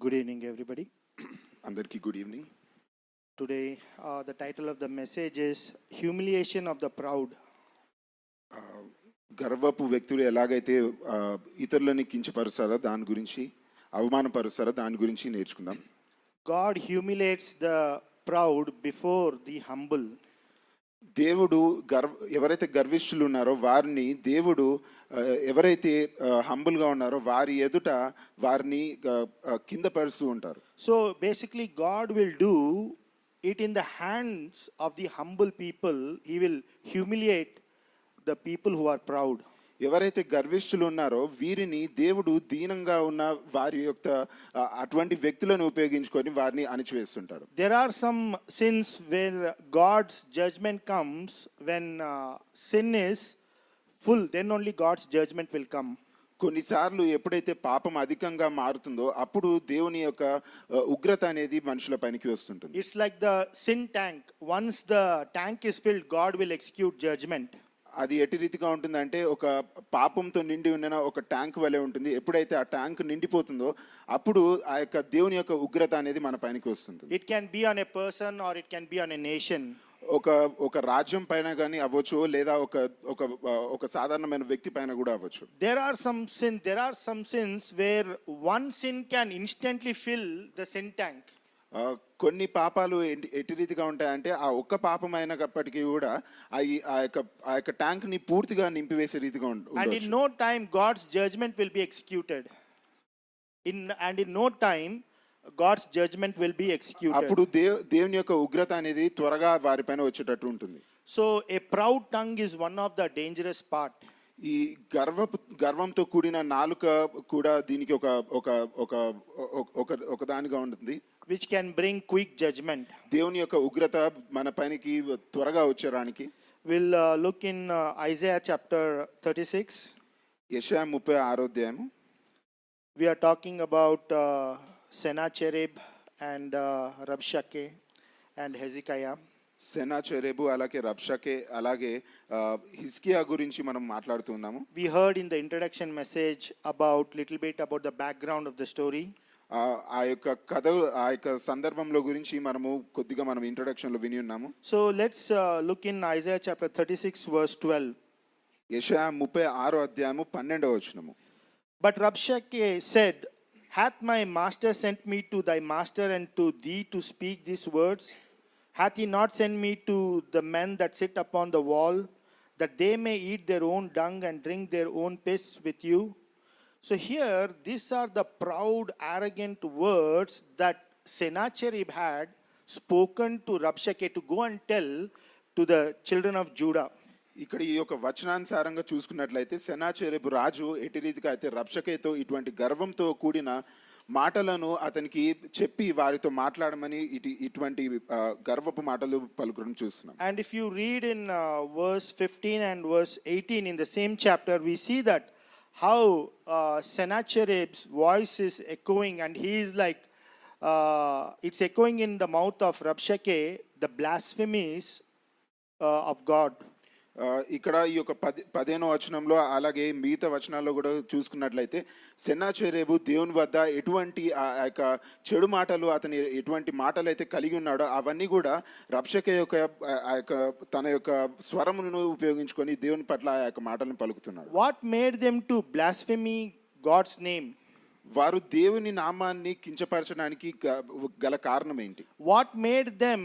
Good evening, everybody. అందరికీ good evening. Today, the title of the message is Humiliation of the Proud. గర్వపు వ్యక్తులు ఎలాగైతే ఇతరులని కించపరుస్తారో దాని గురించి, అవమానపరుస్తారో దాని గురించి నేర్చుకుందాం. God humiliates the proud before the humble. దేవుడు ఎవరైతే గర్విష్ఠులు ఉన్నారో వారిని దేవుడు ఎవరైతే హంబుల్గా ఉన్నారో వారి ఎదుట వారిని కింద పరుస్తూ ఉంటారు. So basically God will do it in the hands of the humble people. He will humiliate the people who are proud. ఎవరైతే గర్విష్ఠులు ఉన్నారో వీరిని దేవుడు దీనంగా ఉన్న వారి యొక్క అటువంటి వ్యక్తులను ఉపయోగించుకొని వారిని అణిచివేస్తుంటాడు. There are some sins where God's judgment comes when sin is full, then only God's judgment will come. కొన్నిసార్లు ఎప్పుడైతే పాపం అధికంగా మారుతుందో అప్పుడు దేవుని యొక్క ఉగ్రత అనేది మనుషుల పైకి వస్తుంటుంది. It's like the sin tank. Once the tank is filled, God will execute judgment. అది ఎట్టి రీతిగా ఉంటుందంటే ఒక పాపంతో నిండి ఉన్న ఒక ట్యాంక్ వలె ఉంటుంది. ఎప్పుడైతే ఆ ట్యాంక్ నిండిపోతుందో అప్పుడు ఆ యొక్క దేవుని యొక్క ఉగ్రత అనేది మన పైనకి వస్తుంది. It can be on a person or it can be on a nation. ఒక రాజ్యం పైన కానీ అవ్వచ్చు, లేదా ఒక సాధారణమైన వ్యక్తి పైన కూడా అవ్వచ్చు. There are some sins where one sin can instantly fill the sin tank. కొన్ని పాపాలు ఎట్టి రీతిగా ఉంటాయంటే ఆ ఒక్క పాపం అయినప్పటికీ కూడా ఆ యొక్క ట్యాంక్ ని పూర్తిగా నింపివేసే రీతిగా ఉంటుంది. And in no time God's judgment will be executed. In no time God's judgment will be executed. అప్పుడు దేవుని యొక్క ఉగ్రత అనేది త్వరగా వారిపైన వచ్చేటట్టు ఉంటుంది. So a proud tongue is one of the dangerous part. ఈ గర్వంతో కూడిన నాలుక కూడా దీనికి ఒక దానిగా ఉంటుంది, which can bring quick judgment. దేవుని యొక్క ఉగ్రత మన పైనకి త్వరగా వచ్చేరానికి. We'll look in Isaiah chapter 36. యెషయా 36వ అధ్యాయం. We are talking about Sennacherib and Rabshakeh and Hezekiah. సెనాచెరెబు అలాగే రబ్షకే అలాగే హిజ్కియా గురించి మనం మాట్లాడుతున్నాము. We heard in the introduction message little bit about the background of the story. ఆ యొక్క కథ, ఆ యొక్క సందర్భంలో గురించి మనము కొద్దిగా మనం ఇంట్రొడక్షన్ లో విని ఉన్నాము. So let's look in Isaiah chapter 36 verse 12. యెషయా 36వ అధ్యాయము 12వ వచనము. But Rabshakeh said, hath my master sent me to thy master and to thee to speak these words? Hath he not sent me to the men that sit upon the wall, that they may eat their own dung and drink their own piss with you? So here, these are the proud, arrogant words that Sennacherib had spoken to Rabshakeh to go and tell to the children of Judah. ఇక్కడ ఈ యొక్క వచనానుసారంగా చూసుకున్నట్లయితే సెనాచెరెబు రాజు ఎట్టి రీతిగా అయితే రబ్షకేతో ఇటువంటి గర్వంతో కూడిన మాటలను అతనికి చెప్పి వారితో మాట్లాడమని ఇటువంటి గర్వపు మాటలు పలుకడం చూస్తున్నాం. And if you read in verse 15 and verse 18 in the same chapter, we see that how Sennacherib's voice is echoing, and he is like it's echoing in the mouth of Rabshakeh the blasphemies of God. ఇక్కడ ఈ యొక్క 15వ వచనంలో అలాగే మిగతా వచనాల్లో కూడా చూసుకున్నట్లయితే సెనాచెరెబు దేవుని వద్ద ఎటువంటి ఆ యొక్క చెడు మాటలు, అతని ఎటువంటి మాటలు అయితే కలిగి ఉన్నాడో అవన్నీ కూడా రబ్షకే యొక్క ఆ యొక్క తన యొక్క స్వరమును ఉపయోగించుకొని దేవుని పట్ల ఆ యొక్క మాటలను పలుకుతున్నాడు. What made them to blaspheme God's name? వారు దేవుని నామాన్ని కించపరచడానికి గల కారణం ఏంటి? What made them,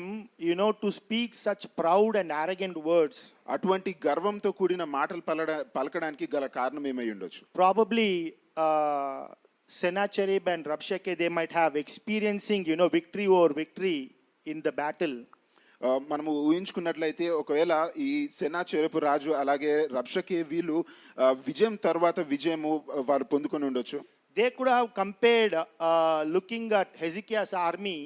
to speak such proud and arrogant words? అటువంటి గర్వంతో కూడిన మాటలు పలకడానికి గల కారణం ఏమై ఉండొచ్చు? Probably Sennacherib and Rabshakeh, they might have experiencing, victory over victory in the battle. మనము ఊహించుకున్నట్లయితే ఒకవేళ ఈ సెనాచెరెబు రాజు అలాగే రబ్షకే వీళ్ళు విజయం తర్వాత విజయము వారు పొందుకొని ఉండొచ్చు. They could have compared, looking at Hezekiah's army,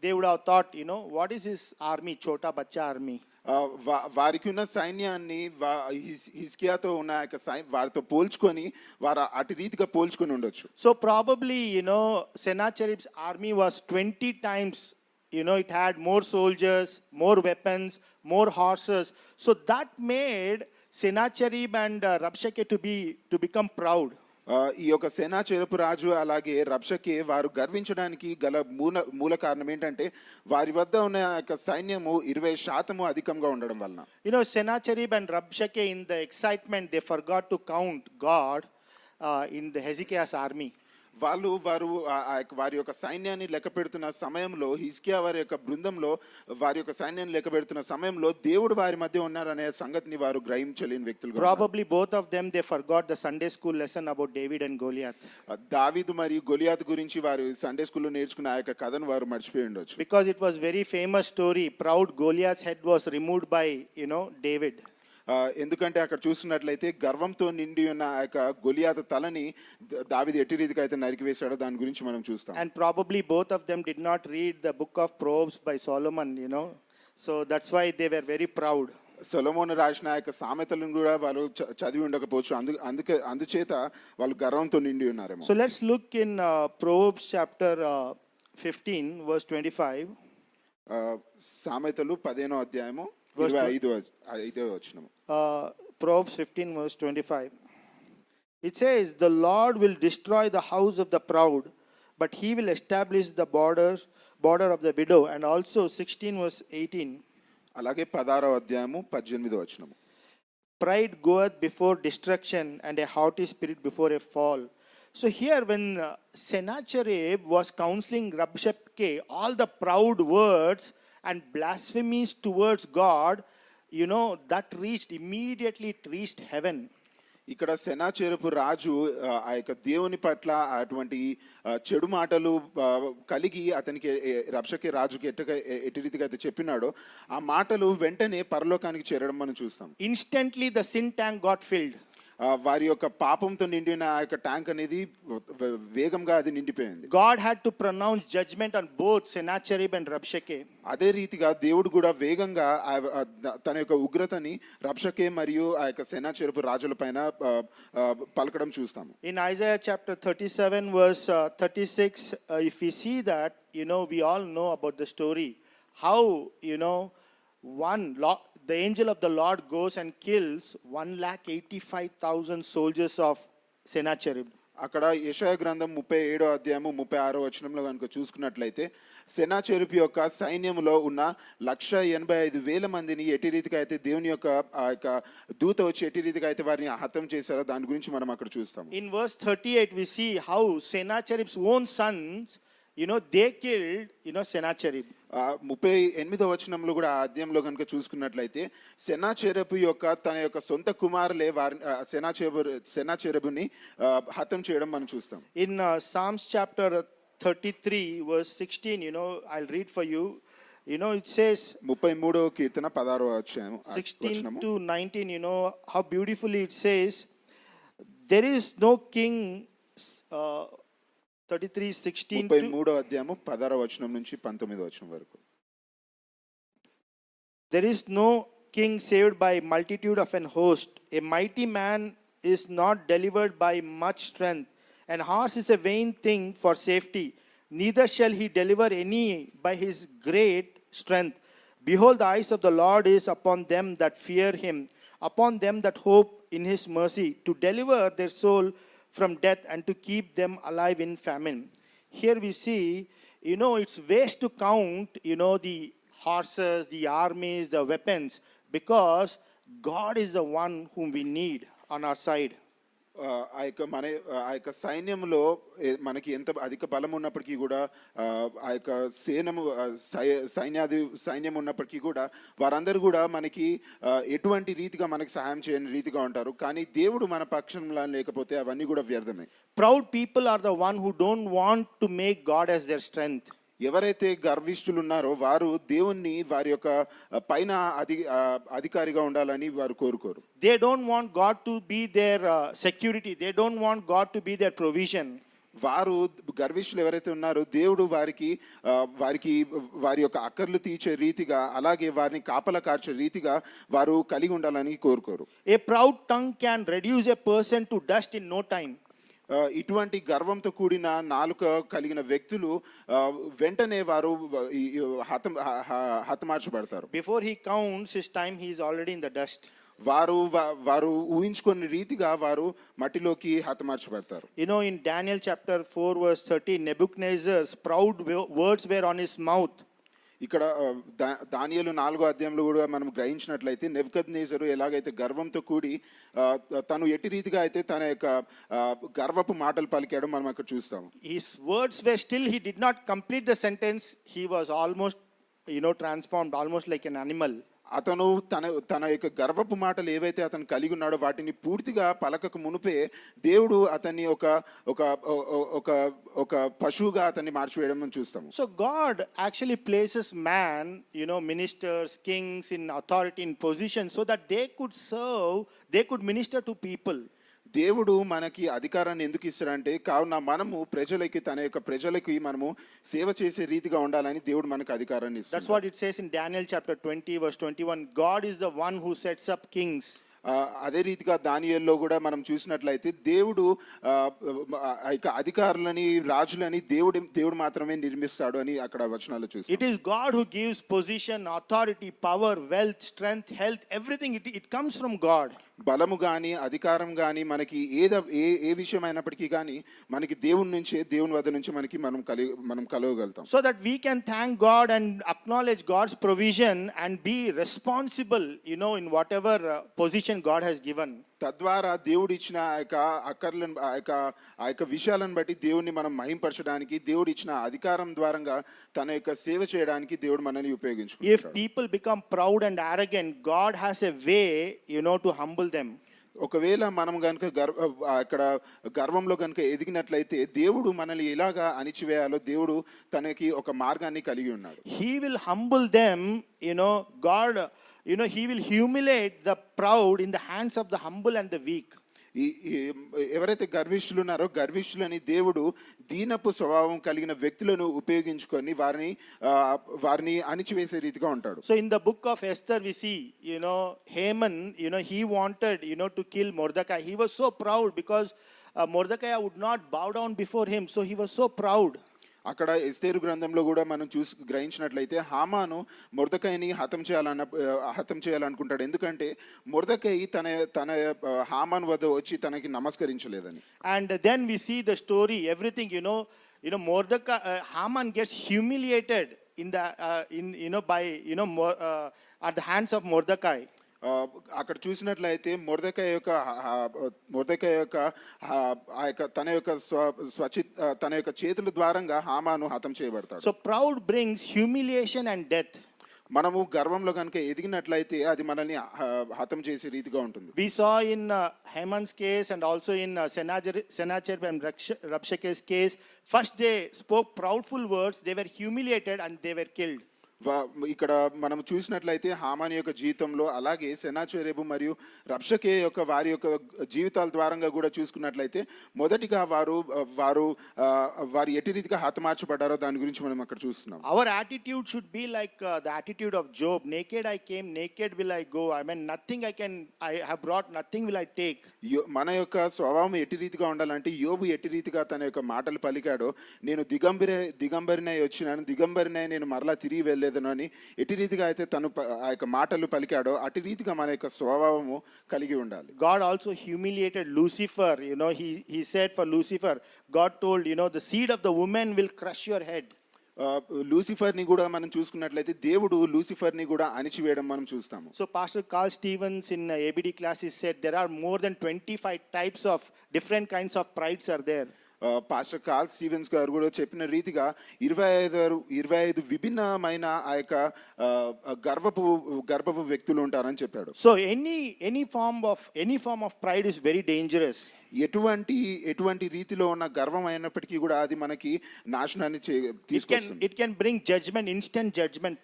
they would have thought, what is his army, chota bacha army? వారికి ఉన్న సైన్యాన్ని హిజ్కియాతో ఉన్న వారితో పోల్చుకొని వారు అటు రీతిగా పోల్చుకొని ఉండొచ్చు. So probably, Sennacherib's army was 20 times, it had more soldiers, more weapons, more horses. So that made Sennacherib and Rabshakeh to become proud. ఈ యొక్క సెనాచెరపు రాజు అలాగే రబ్షకే వారు గర్వించడానికి గల మూల కారణం ఏంటంటే వారి వద్ద ఉన్న ఆ యొక్క సైన్యము 20% అధికంగా ఉండడం వలన. You know, Sennacherib and Rabshakeh, in the excitement, they forgot to count God in the Hezekiah's army. వారు వారి యొక్క సైన్యాన్ని లెక్క పెడుతున్న సమయంలో హిజ్కియా వారి యొక్క బృందంలో వారి యొక్క సైన్యాన్ని లెక్క పెడుతున్న సమయంలో దేవుడు వారి మధ్య ఉన్నారనే సంగతిని వారు గ్రహించలేని వ్యక్తులు. Probably both of them, they forgot the Sunday school lesson about David and Goliath. దావీదు మరియు గొలియాతు గురించి వారు సండే స్కూల్లో నేర్చుకున్న ఆ యొక్క కథను వారు మర్చిపోయి ఉండొచ్చు. Because it was very famous story. Proud Goliath's head was removed by, David. ఎందుకంటే అక్కడ చూసినట్లయితే గర్వంతో నిండి ఉన్న ఆ యొక్క గొలియాతు తలని దావీదు ఎట్టి రీతిగా అయితే నరికివేశాడో దాని గురించి మనం చూస్తాం. And probably both of them did not read the book of Proverbs by Solomon, So that's why they were very proud. సొలొమోను రాసిన ఆ యొక్క సామెతలను కూడా వాళ్ళు చదివి ఉండకపోవచ్చు. అందుచేత వాళ్ళు గర్వంతో నిండి ఉన్నారేమో. So let's look in Proverbs chapter 15 verse 25. సామెతలు 15వ అధ్యాయము 25వ వచనం. Proverbs 15 verse 25. It says, "The Lord will destroy the house of the proud, but he will establish the border of the widow." And also 16 verse 18. అలాగే 16వ అధ్యాయము 18వ వచనం. Pride goeth before destruction, and a haughty spirit before a fall. So here when Sennacherib was counseling Rabshakeh, all the proud words and blasphemies towards God, that immediately reached heaven. ఇక్కడ సెనాచెరపు రాజు ఆ యొక్క దేవుని పట్ల అటువంటి చెడు మాటలు కలిగి అతనికి రబ్షకే రాజుకి ఎట్టి రీతిగా అయితే చెప్పినాడో ఆ మాటలు వెంటనే పరలోకానికి చేరడం మనం చూస్తాం. Instantly the sin tank got filled. వారి యొక్క పాపంతో నిండిన ఆ యొక్క ట్యాంక్ అనేది వేగంగా అది నిండిపోయింది. God had to pronounce judgment on both Sennacherib and Rabshakeh. అదే రీతిగా దేవుడు కూడా వేగంగా తన యొక్క ఉగ్రతని రబ్షకే మరియు ఆ యొక్క సెనాచెరపు రాజుల పైన పలకడం చూస్తాం. In Isaiah chapter 37 verse 36, if we see that, we all know about the story how, the angel of the Lord goes and kills 185,000 soldiers of Sennacherib. అక్కడ యెషయా గ్రంథం 37వ అధ్యాయము 36వ వచనంలో కనుక చూసుకున్నట్లయితే సెనాచెరపు యొక్క సైన్యములో ఉన్న 185,000 మందిని ఎట్టి రీతిగా అయితే దేవుని యొక్క ఆ యొక్క దూత వచ్చి ఎట్టి రీతిగా అయితే వారిని హతం చేశారో దాని గురించి మనం అక్కడ చూస్తాం. In verse 38 we see how Sennacherib's own sons, they killed, Sennacherib. 38వ వచనంలో కూడా ఆ అధ్యాయంలో కనుక చూసుకున్నట్లయితే సెనాచెరపు యొక్క తన యొక్క సొంత కుమారులే వారి సెనాచెరబుని హతం చేయడం మనం చూస్తాం. In Psalms chapter 33 verse 16, I'll read for you. It says 33వ కీర్తన 16వ అధ్యాయం 16 to 19, how beautifully it says, there is no king, 33:16 33వ అధ్యాయము 16వ వచనం నుంచి 19వ వచనం వరకు. There is no king saved by multitude of an host. A mighty man is not delivered by much strength. An horse is a vain thing for safety. Neither shall he deliver any by his great strength. Behold, the eyes of the Lord is upon them that fear him, upon them that hope in his mercy, to deliver their soul from death and to keep them alive in famine. Here we see, it's waste to count, the horses, the armies, the weapons, because God is the one whom we need on our side. ఆ యొక్క సైన్యంలో మనకి ఎంత అధిక బలం ఉన్నప్పటికీ కూడా ఆ యొక్క సైన్యం ఉన్నప్పటికీ కూడా వారందరూ కూడా మనకి ఎటువంటి రీతిగా మనకి సహాయం చేయని రీతిగా ఉంటారు. కానీ దేవుడు మన పక్షంలో లేకపోతే అవన్నీ కూడా వ్యర్థమే. Proud people are the one who don't want to make God as their strength. ఎవరైతే గర్విష్ఠులు ఉన్నారో వారు దేవుణ్ణి వారి యొక్క పైన అధికారిగా ఉండాలని వారు కోరుకోరు. They don't want God to be their security. They don't want God to be their provision. వారు గర్విష్ఠులు ఎవరైతే ఉన్నారో దేవుడు వారికి వారి యొక్క అక్కర్లు తీర్చే రీతిగా అలాగే వారిని కాపలా కాల్చే రీతిగా వారు కలిగి ఉండాలని కోరుకోరు. A proud tongue can reduce a person to dust in no time. ఇటువంటి గర్వంతో కూడిన నాలుక కలిగిన వ్యక్తులు వెంటనే వారు హతమార్చబడతారు. Before he counts his time, he is already in the dust. వారు ఊహించుకున్న రీతిగా వారు మట్టిలోకి హతమార్చబడతారు. You know, in Daniel chapter 4, verse 30, Nebuchadnezzar's proud words were on his mouth. ఇక్కడ దానియేలు 4వ అధ్యాయంలో కూడా మనం గ్రహించినట్లయితే నెబుకద్నెజరు ఎలాగైతే గర్వంతో కూడి తను ఎట్టి రీతిగా అయితే తన యొక్క గర్వపు మాటలు పలికాడో మనం అక్కడ చూస్తాము. His words were still, he did not complete the sentence. He was almost, transformed, almost like an animal. అతను తన యొక్క గర్వపు మాటలు ఏవైతే అతను కలిగి ఉన్నాడో వాటిని పూర్తిగా పలకకు మునుపే దేవుడు అతన్ని ఒక పశువుగా అతన్ని మార్చివేయడం మనం చూస్తాము. So God actually places man, ministers, kings in authority, in position, so that they could serve, they could minister to people. దేవుడు మనకి అధికారాన్ని ఎందుకు ఇస్తాడంటే కావున మనము ప్రజలకి మనము సేవ చేసే రీతిగా ఉండాలని దేవుడు మనకు అధికారాన్ని ఇస్తాడు. That's what it says in Daniel chapter 20 verse 21. God is the one who sets up kings. అదే రీతిగా దానియేలులో కూడా మనం చూసినట్లయితే దేవుడు అధికారులని రాజులని దేవుడు మాత్రమే నిర్మిస్తాడు అని అక్కడ వచనాలు చూస్తాం. It is God who gives position, authority, power, wealth, strength, health, everything. It comes from God. బలము కానీ అధికారం కానీ మనకి ఏ విషయం అయినప్పటికీ కానీ మనకి దేవుని వద్ద నుంచి మనం కలవగలుగుతాం. So that we can thank God and acknowledge God's provision and be responsible, in whatever position God has given. తద్వారా దేవుడు ఇచ్చిన అక్కర్లను ఆ యొక్క విషయాలను బట్టి దేవుడిని మనం మహింపరచడానికి దేవుడు ఇచ్చిన అధికారం ద్వారా తన యొక్క సేవ చేయడానికి దేవుడు మనల్ని ఉపయోగించుకుంటాడు. If people become proud and arrogant, God has a way, to humble them. ఒకవేళ మనం కనుక అక్కడ గర్వంలో కనుక ఎదిగినట్లయితే దేవుడు మనల్ని ఎలాగా అణిచివేయాలో దేవుడు తనకి ఒక మార్గాన్ని కలిగి ఉన్నాడు. He will humble them, God, he will humiliate the proud in the hands of the humble and the weak. ఎవరైతే గర్విష్ఠులు ఉన్నారో గర్విష్ఠులని దేవుడు దీనపు స్వభావం కలిగిన వ్యక్తులను ఉపయోగించుకొని వారిని అణిచివేసే రీతిగా ఉంటాడు. So in the book of Esther we see, Haman, he wanted, to kill Mordecai. He was so proud because Mordecai would not bow down before him. So he was so proud. అక్కడ ఎస్తేరు గ్రంథంలో కూడా మనం గ్రహించినట్లయితే హామాను మొర్దెకైని హతం చేయాలనుకుంటాడు. ఎందుకంటే Mordecai తన హామాను వద్ద వచ్చి తనకి నమస్కరించలేదని. And then we see the story, everything, Mordecai, Haman gets humiliated at the hands of Mordecai. అక్కడ చూసినట్లయితే మొర్దెకై యొక్క తన యొక్క చేతుల ద్వారంగా హామాను హతం చేయబడతాడు. So proud brings humiliation and death. మనము గర్వంలో కనుక ఎదిగినట్లయితే అది మనల్ని హతం చేసే రీతిగా ఉంటుంది. We saw in Haman's case and also in Sennacherib and Rabshakeh's case, first they spoke proudful words, they were humiliated and they were killed. ఇక్కడ మనం చూసినట్లయితే హామాని యొక్క జీవితంలో అలాగే సెనాచెరెబు మరియు రబ్షకే వారి యొక్క జీవితాల ద్వారంగా కూడా చూసుకున్నట్లయితే మొదటిగా వారు ఎట్టి రీతిగా హతమార్చబడ్డారో దాని గురించి మనం అక్కడ చూస్తున్నాం. Our attitude should be like the attitude of Job. Naked I came, naked will I go. Nothing I have brought, nothing will I take. మన యొక్క స్వభావం ఎట్టి రీతిగా ఉండాలంటే యోబు ఎట్టి రీతిగా తన యొక్క మాటలు పలికాడో, నేను దిగంబరినై వచ్చినాను, దిగంబరినై నేను మరలా తిరిగి వెళ్ళలేదు అని ఎట్టి రీతిగా అయితే తను ఆ యొక్క మాటలు పలికాడో అట్టి రీతిగా మన యొక్క స్వభావము కలిగి ఉండాలి. God also humiliated Lucifer. He said for Lucifer, God told, the seed of the woman will crush your head. లూసిఫర్ని కూడా మనం చూసుకున్నట్లయితే దేవుడు లూసిఫర్ని కూడా అణిచివేయడం మనం చూస్తాము. So Pastor Carl Stevens in ABD classes said there are more than 25 types of different kinds of prides are there. Pastor Carl Stevens గారు కూడా చెప్పిన రీతిగా 25 విభిన్నమైన ఆ యొక్క గర్భపు వ్యక్తులు ఉంటారని చెప్పాడు. So any form of pride is very dangerous. ఎటువంటి రీతిలో ఉన్న గర్వం అయినప్పటికీ కూడా అది మనకి నాశనాన్ని తీసుకొస్తుంది. It can bring judgment, instant judgment.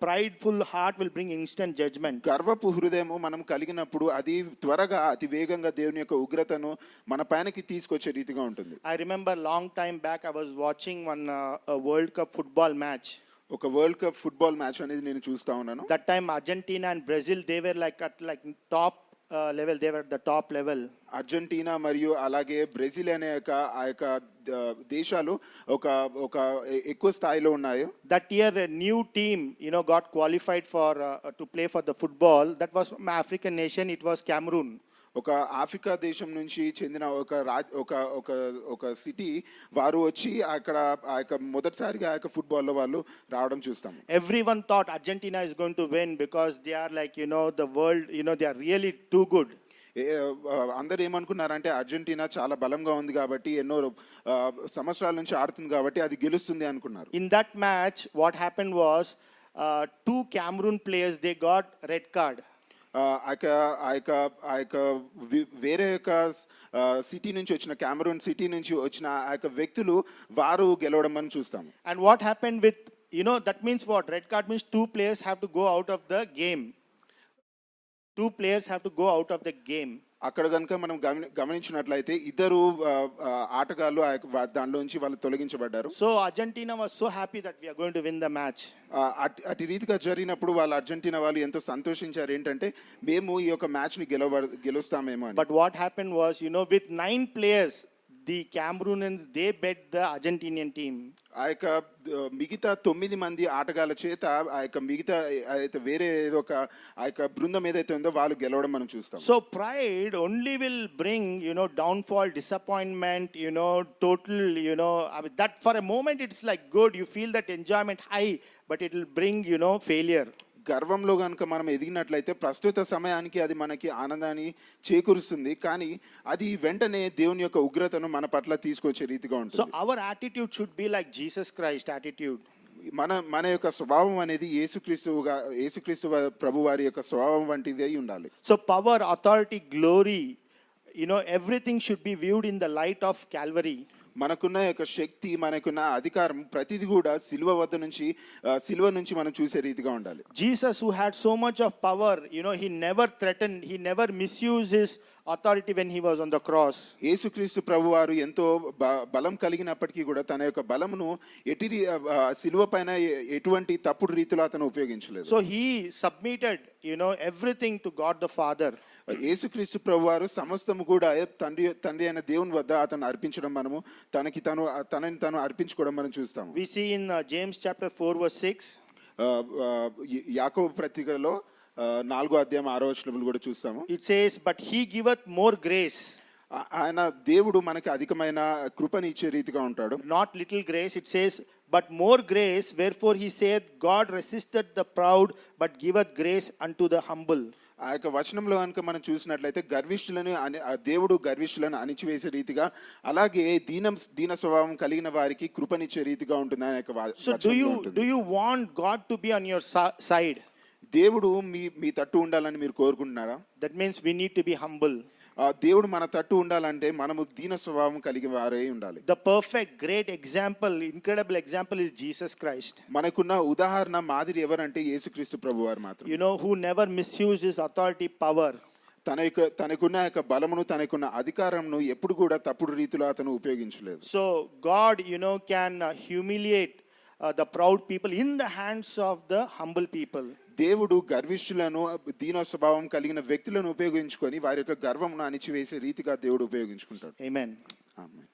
Prideful heart will bring instant judgment. గర్వపు హృదయము మనం కలిగినప్పుడు అది త్వరగా అతి వేగంగా దేవుని యొక్క ఉగ్రతను మన పైనకి తీసుకొచ్చే రీతిగా ఉంటుంది. I remember long time back I was watching one World Cup football match. ఒక వరల్డ్ కప్ ఫుట్బాల్ మ్యాచ్ అనేది నేను చూస్తా ఉన్నాను. That time Argentina and Brazil, they were like top level. They were at the top level. Argentina మరియు అలాగే Brazil అనే ఆ యొక్క దేశాలు ఒక ఒక ఎక్కువ స్థాయిలో ఉన్నాయి. That year, a new team, got qualified for to play for the football. That was from African nation. It was Cameroon. ఒక ఆఫ్రికా దేశం నుంచి చెందిన ఒక సిటీ వారు వచ్చి అక్కడ ఆ యొక్క మొదటిసారిగా ఆ యొక్క ఫుట్బాల్లో వాళ్ళు రావడం చూస్తాం. Everyone thought Argentina is going to win because they are like, the world, they are really too good. అందరు ఏమనుకున్నారంటే అర్జెంటీనా చాలా బలంగా ఉంది కాబట్టి ఎన్నో సంవత్సరాల నుంచి ఆడుతుంది కాబట్టి అది గెలుస్తుంది అనుకున్నారు. In that match, what happened was, 2 Cameroon players, they got red card. ఆ యొక్క వేరే యొక్క సిటీ నుంచి వచ్చిన కామరూన్ సిటీ నుంచి వచ్చిన ఆ యొక్క వ్యక్తులు వారు గెలవడం మనం చూస్తాం. And what happened with, that means what? Red card means 2 players have to go out of the game. 2 players have to go out of the game. అక్కడ కనుక మనం గమనించినట్లయితే ఇద్దరు ఆటగాళ్ళు దానిలోంచి వాళ్ళు తొలగించబడ్డారు. So Argentina was so happy that we are going to win the match. అటు రీతిగా జరిగినప్పుడు వాళ్ళు అర్జెంటీనా వాళ్ళు ఎంతో సంతోషించారు ఏంటంటే మేము ఈ యొక్క మ్యాచ్ ని గెలుస్తామేమో అని. But what happened was, with 9 players, the Cameroonians, they bet the Argentinian team. ఆ యొక్క మిగతా 9 మంది ఆటగాళ్ళ చేత ఆ యొక్క మిగతా అయితే వేరే ఏదో ఒక ఆ యొక్క బృందం ఏదైతే ఉందో వాళ్ళు గెలవడం మనం చూస్తాం. So pride only will bring, downfall, disappointment, total, that for a moment it's like good, you feel that enjoyment high, but it will bring, failure. గర్వంలో కనుక మనం ఎదిగినట్లయితే ప్రస్తుత సమయానికి అది మనకి ఆనందాన్ని చేకూరుస్తుంది, కానీ అది వెంటనే దేవుని యొక్క ఉగ్రతను మన పట్ల తీసుకొచ్చే రీతిగా ఉంటుంది. So our attitude should be like Jesus Christ attitude. మన యొక్క స్వభావం అనేది యేసుక్రీస్తు ప్రభు వారి యొక్క స్వభావం వంటిది అయి ఉండాలి. So power, authority, glory, everything should be viewed in the light of Calvary. మనకున్న యొక్క శక్తి, మనకున్న అధికారం ప్రతిది కూడా సిలువ నుంచి మనం చూసే రీతిగా ఉండాలి. Jesus, who had so much of power, he never threatened, he never misused his authority when he was on the cross. యేసుక్రీస్తు ప్రభువారు ఎంతో బలం కలిగినప్పటికీ కూడా తన యొక్క బలమును సిలువ పైన ఎటువంటి తప్పుడు రీతిలో అతను ఉపయోగించలేదు. So he submitted, everything to God the Father. యేసుక్రీస్తు ప్రభువారు సమస్తము కూడా తండ్రి అయిన దేవుని వద్ద అతను అర్పించడం, మనము తనని తాను అర్పించుకోవడం మనం చూస్తాము. We see in James chapter 4 verse 6. యాకోబు పత్రికలో 4వ అధ్యాయం 6వ వచనం కూడా చూస్తాము. It says, but he giveth more grace. ఆయన దేవుడు మనకి అధికమైన కృపని ఇచ్చే రీతిగా ఉంటాడు. Not little grace, it says, but more grace, wherefore he saith, God resisted the proud, but giveth grace unto the humble. ఆ యొక్క వచనంలో కనుక మనం చూసినట్లయితే దేవుడు గర్విష్ఠులను అణిచివేసే రీతిగా, అలాగే దీన స్వభావం కలిగిన వారికి కృపనిచ్చే రీతిగా ఉంటుంది ఆయన యొక్క వచనంలో. So do you want God to be on your side? దేవుడు మీ తట్టు ఉండాలని మీరు కోరుకుంటున్నారా? That means we need to be humble. దేవుడు మన తట్టు ఉండాలంటే మనము దీన స్వభావం కలిగి వారే ఉండాలి. The perfect great example, incredible example is Jesus Christ. మనకున్న ఉదాహరణ మాదిరి ఎవరంటే యేసుక్రీస్తు ప్రభువారు మాత్రం. Who never misused his authority, power. తనకున్న యొక్క బలమును, తనకున్న అధికారమును ఎప్పుడు కూడా తప్పుడు రీతిలో అతను ఉపయోగించలేదు. So God, can humiliate the proud people in the hands of the humble people. దేవుడు గర్విష్ఠులను, దీన స్వభావం కలిగిన వ్యక్తులను ఉపయోగించుకొని వారి యొక్క గర్వమును అణిచివేసే రీతిగా దేవుడు ఉపయోగించుకుంటాడు. Amen. ఆమేన్.